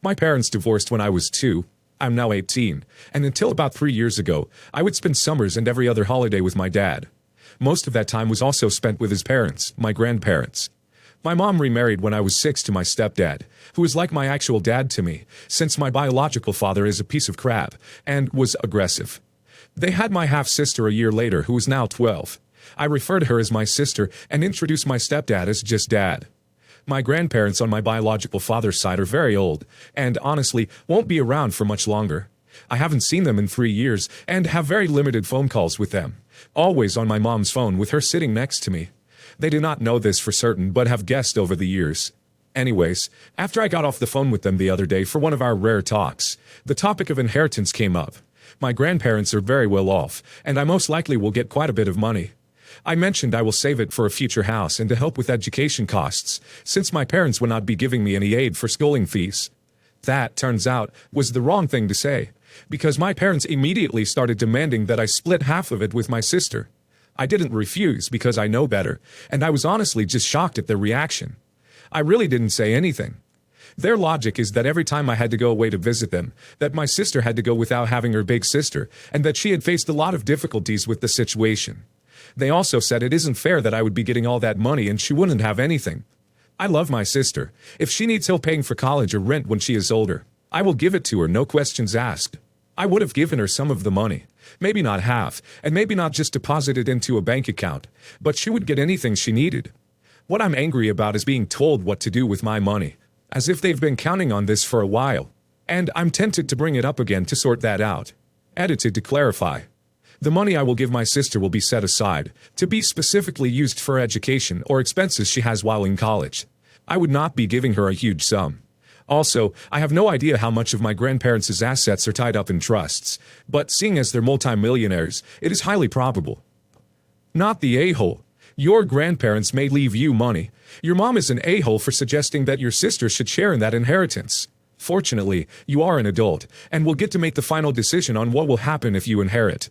My parents divorced when I was 2. I'm now 18, and until about 3 years ago, I would spend summers and every other holiday with my dad. Most of that time was also spent with his parents, my grandparents. My mom remarried when I was 6 to my stepdad, who is like my actual dad to me, since my biological father is a piece of crap, and was aggressive. They had my half-sister a year later, who is now 12. I refer to her as my sister and introduce my stepdad as just dad. My grandparents on my biological father's side are very old, and honestly, won't be around for much longer. I haven't seen them in 3 years, and have very limited phone calls with them. Always on my mom's phone with her sitting next to me. They do not know this for certain, but have guessed over the years. Anyways, after I got off the phone with them the other day for one of our rare talks, the topic of inheritance came up. My grandparents are very well off, and I most likely will get quite a bit of money. I mentioned I will save it for a future house and to help with education costs, since my parents will not be giving me any aid for schooling fees. That, turns out, was the wrong thing to say, because my parents immediately started demanding that I split half of it with my sister. I didn't refuse because I know better, and I was honestly just shocked at their reaction. I really didn't say anything. Their logic is that every time I had to go away to visit them, that my sister had to go without having her big sister, and that she had faced a lot of difficulties with the situation. They also said it isn't fair that I would be getting all that money and she wouldn't have anything. I love my sister. If she needs help paying for college or rent when she is older, I will give it to her, no questions asked. I would have given her some of the money. Maybe not half, and maybe not just deposit it into a bank account, but she would get anything she needed. What I'm angry about is being told what to do with my money, as if they've been counting on this for a while. And I'm tempted to bring it up again to sort that out. Edited to clarify. The money I will give my sister will be set aside, to be specifically used for education or expenses she has while in college. I would not be giving her a huge sum. Also, I have no idea how much of my grandparents' assets are tied up in trusts, but seeing as they're multimillionaires, it is highly probable. Not the a-hole. Your grandparents may leave you money. Your mom is an a-hole for suggesting that your sister should share in that inheritance. Fortunately, you are an adult, and will get to make the final decision on what will happen if you inherit.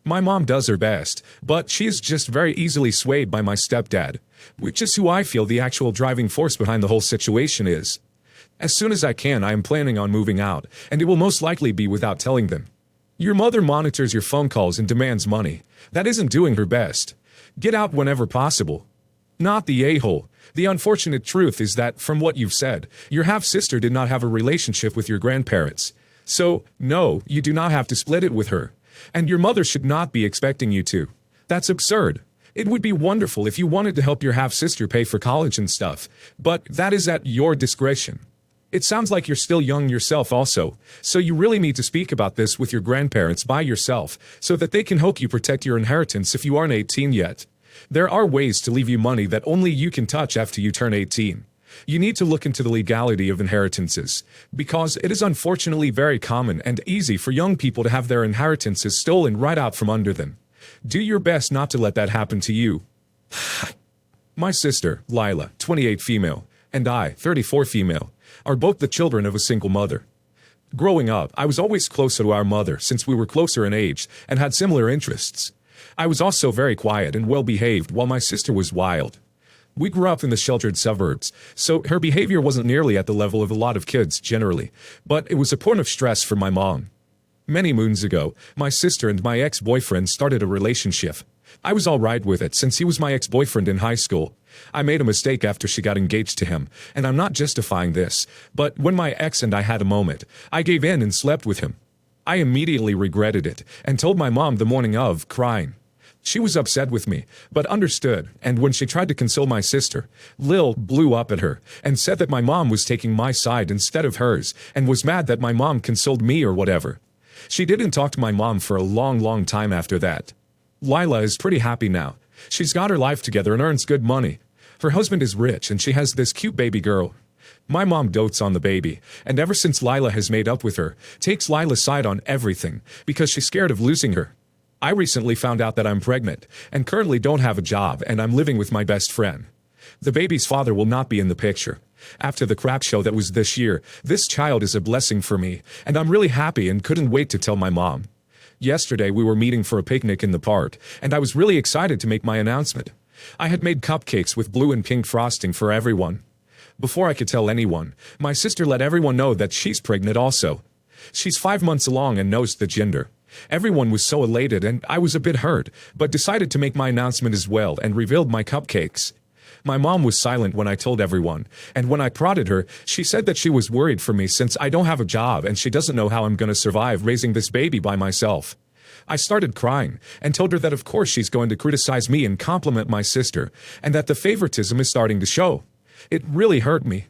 My mom does her best, but she is just very easily swayed by my stepdad, which is who I feel the actual driving force behind the whole situation is. As soon as I can, I am planning on moving out, and it will most likely be without telling them. Your mother monitors your phone calls and demands money. That isn't doing her best. Get out whenever possible. Not the a-hole. The unfortunate truth is that, from what you've said, your half-sister did not have a relationship with your grandparents. So, no, you do not have to split it with her. And your mother should not be expecting you to. That's absurd. It would be wonderful if you wanted to help your half-sister pay for college and stuff, but that is at your discretion. It sounds like you're still young yourself also, so you really need to speak about this with your grandparents by yourself so that they can help you protect your inheritance if you aren't 18 yet. There are ways to leave you money that only you can touch after you turn 18. You need to look into the legality of inheritances, because it is unfortunately very common and easy for young people to have their inheritances stolen right out from under them. Do your best not to let that happen to you. My sister, Lila, 28 female, and I, 34 female, are both the children of a single mother. Growing up, I was always closer to our mother since we were closer in age and had similar interests. I was also very quiet and well-behaved while my sister was wild. We grew up in the sheltered suburbs, so her behavior wasn't nearly at the level of a lot of kids generally, but it was a point of stress for my mom. Many moons ago, my sister and my ex-boyfriend started a relationship. I was all right with it since he was my ex-boyfriend in high school. I made a mistake after she got engaged to him, and I'm not justifying this, but when my ex and I had a moment, I gave in and slept with him. I immediately regretted it and told my mom the morning of, crying. She was upset with me, but understood, and when she tried to console my sister, Lil blew up at her and said that my mom was taking my side instead of hers and was mad that my mom consoled me or whatever. She didn't talk to my mom for a long time after that. Lila is pretty happy now. She's got her life together and earns good money. Her husband is rich and she has this cute baby girl. My mom dotes on the baby, and ever since Lila has made up with her, takes Lila's side on everything because she's scared of losing her. I recently found out that I'm pregnant and currently don't have a job, and I'm living with my best friend. The baby's father will not be in the picture. After the crap show that was this year, this child is a blessing for me, and I'm really happy and couldn't wait to tell my mom. Yesterday we were meeting for a picnic in the park, and I was really excited to make my announcement. I had made cupcakes with blue and pink frosting for everyone. Before I could tell anyone, my sister let everyone know that she's pregnant also. She's 5 months along and knows the gender. Everyone was so elated and I was a bit hurt, but decided to make my announcement as well and revealed my cupcakes. My mom was silent when I told everyone, and when I prodded her, she said that she was worried for me since I don't have a job and she doesn't know how I'm gonna survive raising this baby by myself. I started crying and told her that of course she's going to criticize me and compliment my sister, and that the favoritism is starting to show. It really hurt me.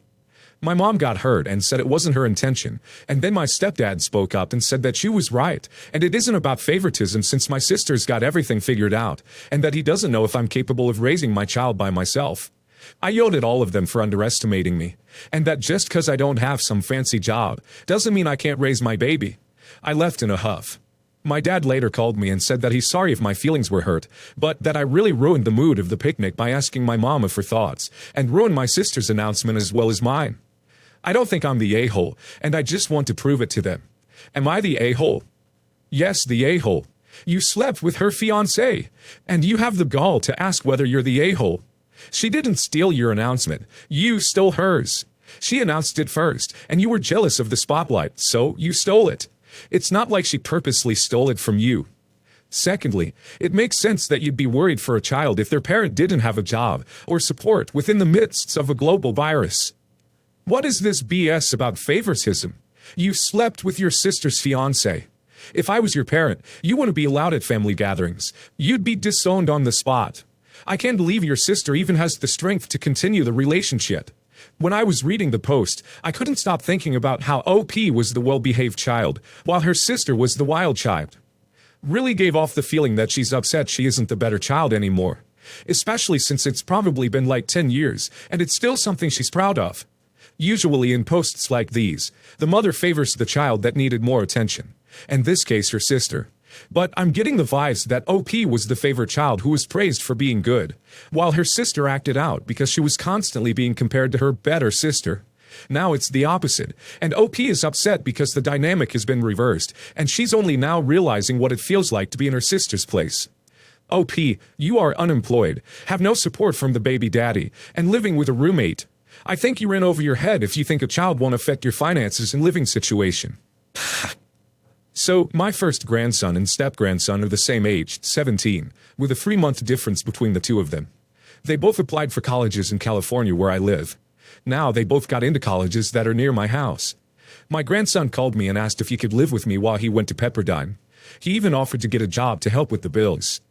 My mom got hurt and said it wasn't her intention, and then my stepdad spoke up and said that she was right, and it isn't about favoritism since my sister's got everything figured out, and that he doesn't know if I'm capable of raising my child by myself. I yelled at all of them for underestimating me, and that just 'cause I don't have some fancy job doesn't mean I can't raise my baby. I left in a huff. My dad later called me and said that he's sorry if my feelings were hurt, but that I really ruined the mood of the picnic by asking my mama for thoughts, and ruined my sister's announcement as well as mine. I don't think I'm the a-hole, and I just want to prove it to them. Am I the a-hole? Yes, the a-hole. You slept with her fiancé, and you have the gall to ask whether you're the a-hole. She didn't steal your announcement. You stole hers. She announced it first, and you were jealous of the spotlight, so you stole it. It's not like she purposely stole it from you. Secondly, it makes sense that you'd be worried for a child if their parent didn't have a job or support within the midst of a global virus. What is this BS about favoritism? You slept with your sister's fiancé. If I was your parent, you wouldn't be allowed at family gatherings. You'd be disowned on the spot. I can't believe your sister even has the strength to continue the relationship. When I was reading the post, I couldn't stop thinking about how OP was the well-behaved child, while her sister was the wild child. Really gave off the feeling that she's upset she isn't the better child anymore. Especially since it's probably been like 10 years, and it's still something she's proud of. Usually in posts like these, the mother favors the child that needed more attention. In this case, her sister. But I'm getting the vibes that OP was the favorite child who was praised for being good, while her sister acted out because she was constantly being compared to her better sister. Now it's the opposite, and OP is upset because the dynamic has been reversed, and she's only now realizing what it feels like to be in her sister's place. OP, you are unemployed, have no support from the baby daddy, and living with a roommate. I think you're in over your head if you think a child won't affect your finances and living situation. So, my first grandson and step-grandson are the same age, 17, with a 3-month difference between the two of them. They both applied for colleges in California where I live. Now they both got into colleges that are near my house. My grandson called me and asked if he could live with me while he went to Pepperdine. He even offered to get a job to help with the bills.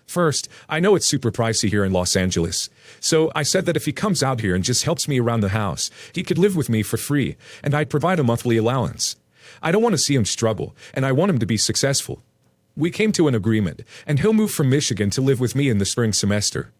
First, I know it's super pricey here in Los Angeles, so I said that if he comes out here and just helps me around the house, he could live with me for free, and I'd provide a monthly allowance. I don't want to see him struggle, and I want him to be successful. We came to an agreement, and he'll move from Michigan to live with me in the spring semester.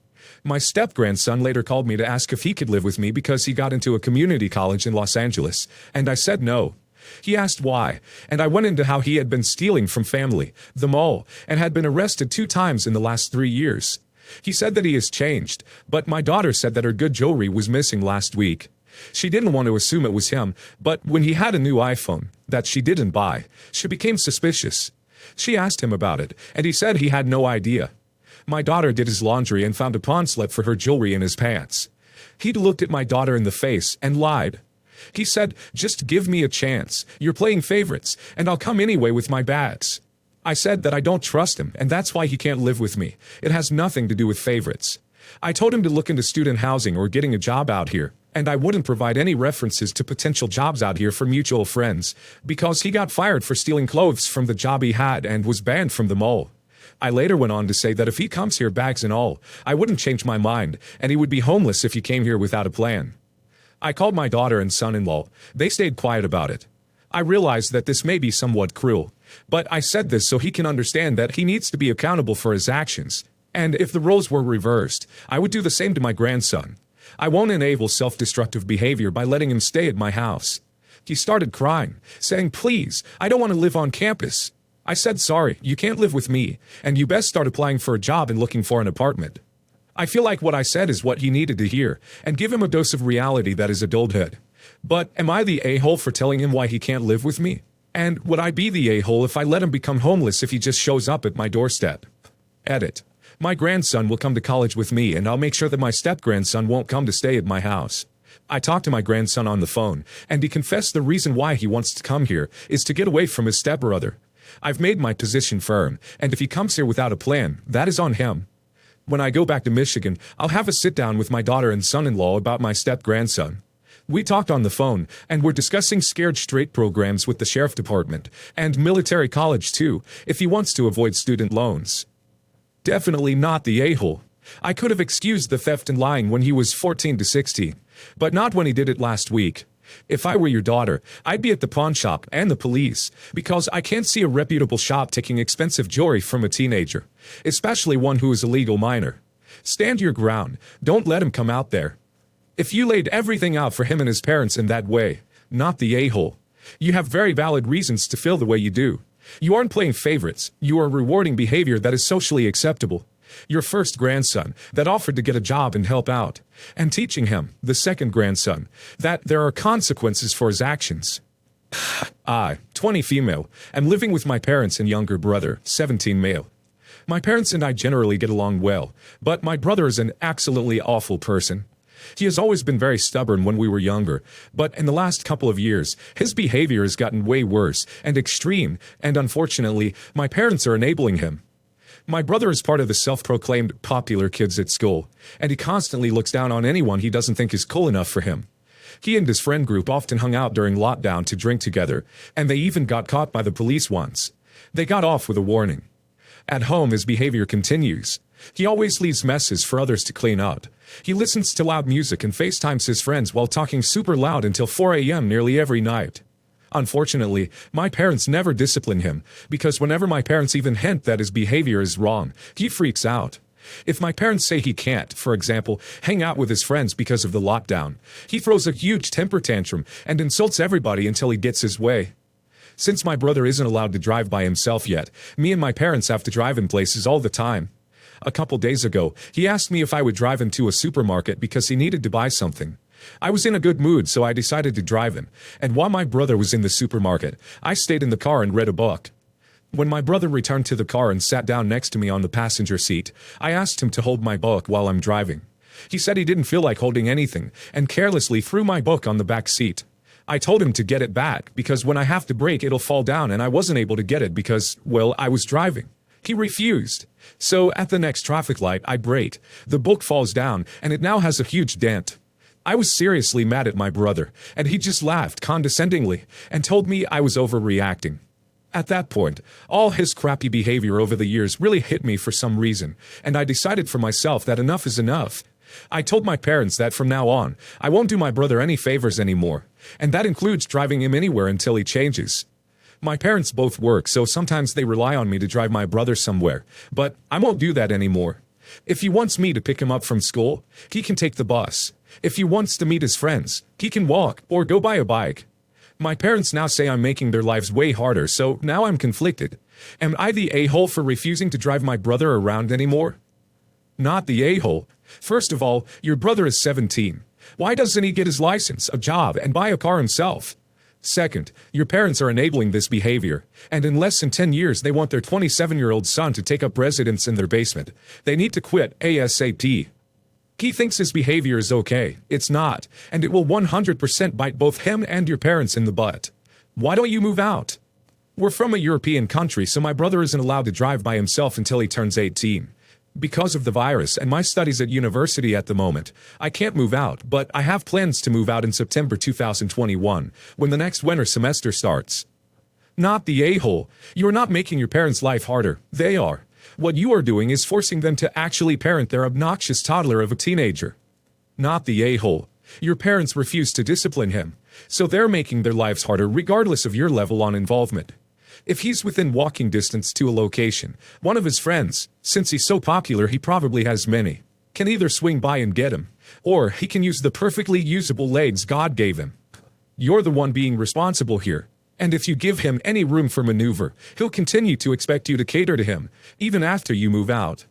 My step-grandson later called me to ask if he could live with me because he got into a community college in Los Angeles, and I said no. He asked why, and I went into how he had been stealing from family, the mall, and had been arrested 2 times in the last 3 years. He said that he has changed, but my daughter said that her good jewelry was missing last week. She didn't want to assume it was him, but when he had a new iPhone that she didn't buy, she became suspicious. She asked him about it, and he said he had no idea. My daughter did his laundry and found a pawn slip for her jewelry in his pants. He'd looked at my daughter in the face and lied. He said, "Just give me a chance. You're playing favorites, and I'll come anyway with my bats." I said that I don't trust him, and that's why he can't live with me. It has nothing to do with favorites. I told him to look into student housing or getting a job out here, and I wouldn't provide any references to potential jobs out here for mutual friends, because he got fired for stealing clothes from the job he had and was banned from the mall. I later went on to say that if he comes here bags and all, I wouldn't change my mind, and he would be homeless if he came here without a plan. I called my daughter and son-in-law. They stayed quiet about it. I realized that this may be somewhat cruel, but I said this so he can understand that he needs to be accountable for his actions. And if the roles were reversed, I would do the same to my grandson. I won't enable self-destructive behavior by letting him stay at my house. He started crying, saying, "Please, I don't want to live on campus." I said, "Sorry, you can't live with me, and you best start applying for a job and looking for an apartment." I feel like what I said is what he needed to hear, and give him a dose of reality that is adulthood. But am I the a-hole for telling him why he can't live with me? And would I be the a-hole if I let him become homeless if he just shows up at my doorstep? Edit. My grandson will come to college with me, and I'll make sure that my step-grandson won't come to stay at my house. I talked to my grandson on the phone, and he confessed the reason why he wants to come here is to get away from his stepbrother. I've made my position firm, and if he comes here without a plan, that is on him. When I go back to Michigan, I'll have a sit-down with my daughter and son-in-law about my step-grandson. We talked on the phone, and we're discussing scared straight programs with the sheriff department, and military college too, if he wants to avoid student loans. Definitely not the a-hole. I could have excused the theft and lying when he was 14 to 16, but not when he did it last week. If I were your daughter, I'd be at the pawn shop and the police, because I can't see a reputable shop taking expensive jewelry from a teenager, especially one who is a legal minor. Stand your ground. Don't let him come out there. If you laid everything out for him and his parents in that way, not the a-hole, you have very valid reasons to feel the way you do. You aren't playing favorites. You are rewarding behavior that is socially acceptable. Your first grandson, that offered to get a job and help out, and teaching him, the second grandson, that there are consequences for his actions. I, 20 female, am living with my parents and younger brother, 17 male. My parents and I generally get along well, but my brother is an absolutely awful person. He has always been very stubborn when we were younger, but in the last couple of years, his behavior has gotten way worse and extreme, and unfortunately, my parents are enabling him. My brother is part of the self-proclaimed popular kids at school, and he constantly looks down on anyone he doesn't think is cool enough for him. He and his friend group often hung out during lockdown to drink together, and they even got caught by the police once. They got off with a warning. At home, his behavior continues. He always leaves messes for others to clean up. He listens to loud music and FaceTimes his friends while talking super loud until 4 a.m. nearly every night. Unfortunately, my parents never discipline him, because whenever my parents even hint that his behavior is wrong, he freaks out. If my parents say he can't, for example, hang out with his friends because of the lockdown, he throws a huge temper tantrum and insults everybody until he gets his way. Since my brother isn't allowed to drive by himself yet, me and my parents have to drive him places all the time. A couple days ago, he asked me if I would drive him to a supermarket because he needed to buy something. I was in a good mood, so I decided to drive him, and while my brother was in the supermarket, I stayed in the car and read a book. When my brother returned to the car and sat down next to me on the passenger seat, I asked him to hold my book while I'm driving. He said he didn't feel like holding anything, and carelessly threw my book on the back seat. I told him to get it back, because when I have to brake it'll fall down, and I wasn't able to get it because, well, I was driving. He refused. So at the next traffic light, I brake. The book falls down, and it now has a huge dent. I was seriously mad at my brother, and he just laughed condescendingly and told me I was overreacting. At that point, all his crappy behavior over the years really hit me for some reason, and I decided for myself that enough is enough. I told my parents that from now on, I won't do my brother any favors anymore, and that includes driving him anywhere until he changes. My parents both work, so sometimes they rely on me to drive my brother somewhere, but I won't do that anymore. If he wants me to pick him up from school, he can take the bus. If he wants to meet his friends, he can walk or go buy a bike. My parents now say I'm making their lives way harder, so now I'm conflicted. Am I the a-hole for refusing to drive my brother around anymore? Not the a-hole. First of all, your brother is 17. Why doesn't he get his license, a job, and buy a car himself? Second, your parents are enabling this behavior, and in less than 10 years they want their 27-year-old son to take up residence in their basement. They need to quit ASAP. He thinks his behavior is okay. It's not, and it will 100% bite both him and your parents in the butt. Why don't you move out? We're from a European country, so my brother isn't allowed to drive by himself until he turns 18. Because of the virus and my studies at university at the moment, I can't move out, but I have plans to move out in September 2021, when the next winter semester starts. Not the a-hole. You're not making your parents' life harder. They are. What you are doing is forcing them to actually parent their obnoxious toddler of a teenager. Not the a-hole. Your parents refuse to discipline him, so they're making their lives harder regardless of your level on involvement. If he's within walking distance to a location, one of his friends, since he's so popular he probably has many, can either swing by and get him, or he can use the perfectly usable legs God gave him. You're the one being responsible here, and if you give him any room for maneuver, he'll continue to expect you to cater to him, even after you move out.